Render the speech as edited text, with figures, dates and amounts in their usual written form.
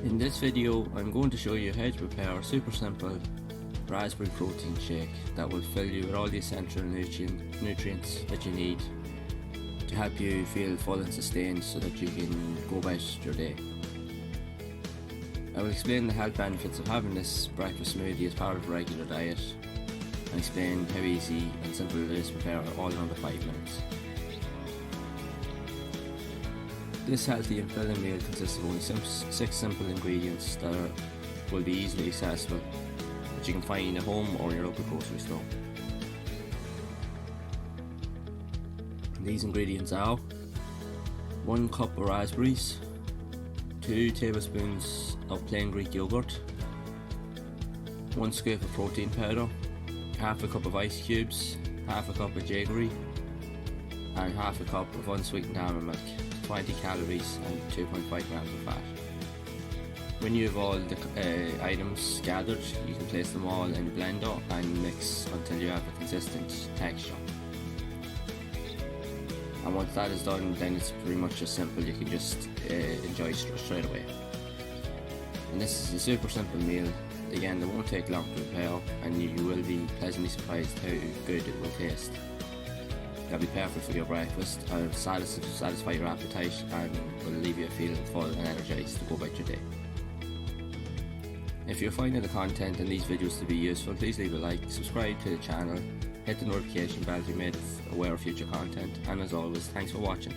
In this video I'm going to show you how to prepare a super simple raspberry protein shake that will fill you with all the essential nutrients that you need to help you feel full and sustained so that you can go about your day. I will explain the health benefits of having this breakfast smoothie as part of a regular diet and explain how easy and simple it is to prepare all in under 5 minutes. This healthy and filling meal consists of only 6 simple ingredients that will be easily accessible, that you can find at home or in your local grocery store. These ingredients are 1 cup of raspberries, 2 tablespoons of plain Greek yogurt, 1 scoop of protein powder, half a cup of ice cubes, half a cup of jaggery, and half a cup of unsweetened almond milk, 20 calories and 2.5 grams of fat. When you have all the items gathered, you can place them all in a blender and mix until you have a consistent texture. And once that is done, then it's pretty much just simple. You can just enjoy straight away. And this is a super simple meal. Again, it won't take long to prepare, and you will be pleasantly surprised how good it will taste. It'll be perfect for your breakfast, and it'll satisfy your appetite and will leave you feeling full and energized to go about your day. If you're finding the content in these videos to be useful, please leave a like, subscribe to the channel, hit the notification bell to be made aware of future content, and as always, thanks for watching.